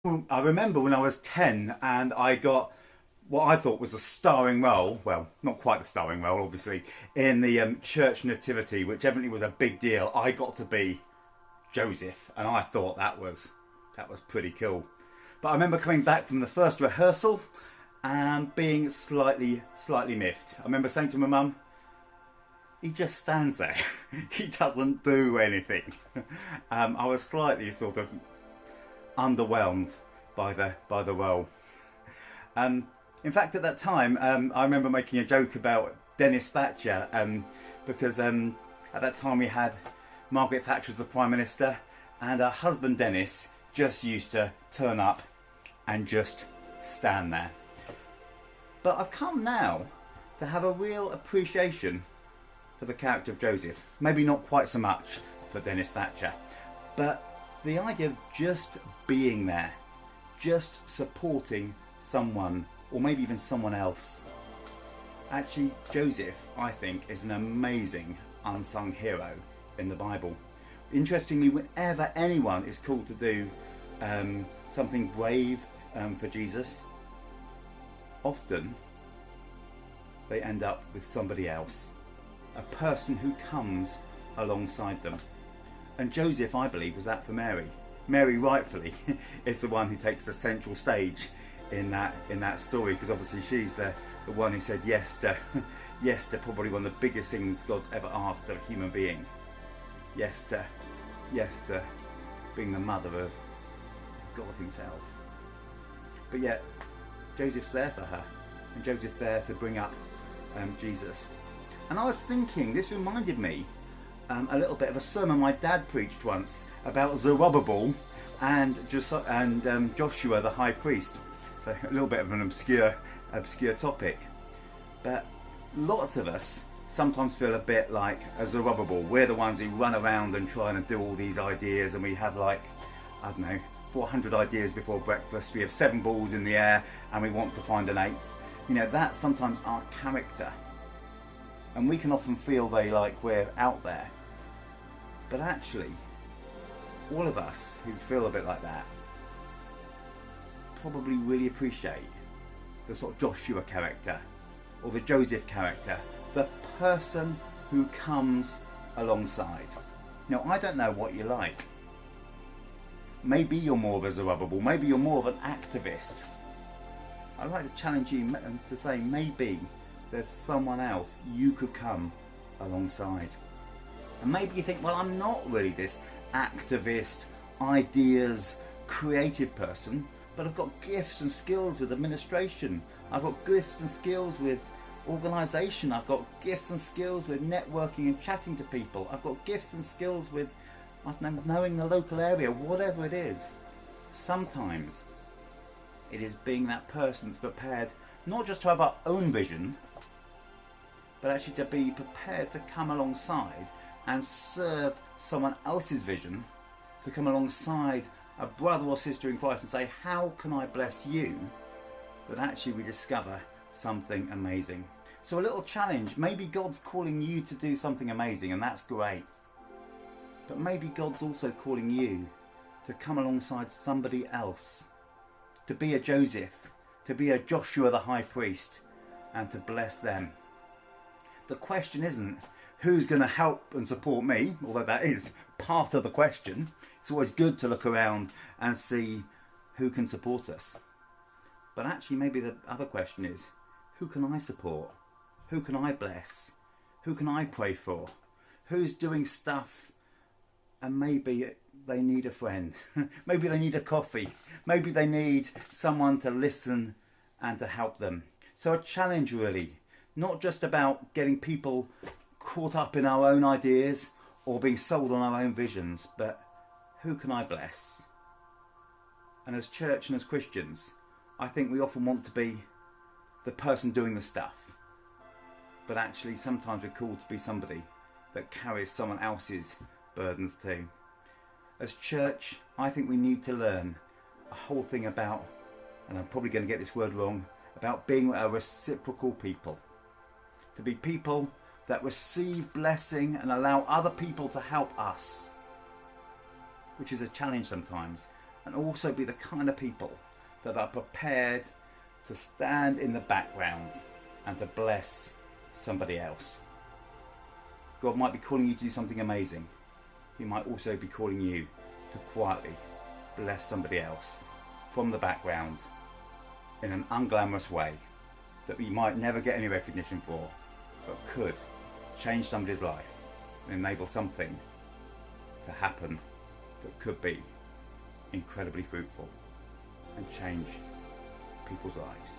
I remember when I was 10 and I got what I thought was a starring role, well, not quite a starring role, obviously, in the church nativity, which evidently was a big deal. I got to be Joseph, and I thought that was pretty cool. But I remember coming back from the first rehearsal and being slightly miffed. I remember saying to my mum, he just stands there. He doesn't do anything. I was slightly sort of underwhelmed by the role. In fact, at that time, I remember making a joke about Dennis Thatcher, because at that time we had Margaret Thatcher as the Prime Minister, and her husband Dennis just used to turn up and just stand there. But I've come now to have a real appreciation for the character of Joseph. Maybe not quite so much for Dennis Thatcher, but the idea of just being there, just supporting someone, or maybe even someone else. Actually, Joseph, I think, is an amazing unsung hero in the Bible. Interestingly, whenever anyone is called to do something brave for Jesus, often they end up with somebody else, a person who comes alongside them. And Joseph, I believe, was that for Mary. Mary, rightfully, is the one who takes the central stage in that story, because obviously she's the one who said yes to yes to probably one of the biggest things God's ever asked of a human being. Yes to being the mother of God himself. But yet Joseph's there for her, and Joseph's there to bring up Jesus. And I was thinking, this reminded me a little bit of a sermon my dad preached once about Zerubbabel and Joshua the high priest. So a little bit of an obscure topic, but lots of us sometimes feel a bit like a Zerubbabel. We're the ones who run around and try and do all these ideas, and we have 400 ideas before breakfast. We have 7 balls in the air and we want to find an 8th. That's sometimes our character, and we can often feel very like we're out there. But actually, all of us who feel a bit like that probably really appreciate the sort of Joshua character or the Joseph character, the person who comes alongside. Now, I don't know what you like. Maybe you're more of a Zerubbabel, maybe you're more of an activist. I'd like to challenge you to say maybe there's someone else you could come alongside. And maybe you think, well, I'm not really this activist, ideas, creative person, but I've got gifts and skills with administration. I've got gifts and skills with organisation. I've got gifts and skills with networking and chatting to people. I've got gifts and skills with, knowing the local area, whatever it is. Sometimes it is being that person that's prepared not just to have our own vision, but actually to be prepared to come alongside and serve someone else's vision, to come alongside a brother or sister in Christ and say, how can I bless you? That actually we discover something amazing. So a little challenge, maybe God's calling you to do something amazing, and that's great. But maybe God's also calling you to come alongside somebody else, to be a Joseph, to be a Joshua the high priest, and to bless them. The question isn't who's going to help and support me, although that is part of the question. It's always good to look around and see who can support us. But actually maybe the other question is, who can I support? Who can I bless? Who can I pray for? Who's doing stuff and maybe they need a friend? Maybe they need a coffee. Maybe they need someone to listen and to help them. So a challenge really, not just about getting people caught up in our own ideas or being sold on our own visions, but who can I bless? And as church and as Christians, I think we often want to be the person doing the stuff, but actually sometimes we're called to be somebody that carries someone else's burdens too. As church, I think we need to learn a whole thing about, and I'm probably going to get this word wrong, about being a reciprocal people. To be people that receive blessing and allow other people to help us, which is a challenge sometimes. and also be the kind of people that are prepared to stand in the background and to bless somebody else. God might be calling you to do something amazing. He might also be calling you to quietly bless somebody else from the background in an unglamorous way that you might never get any recognition for, but could change somebody's life and enable something to happen that could be incredibly fruitful and change people's lives.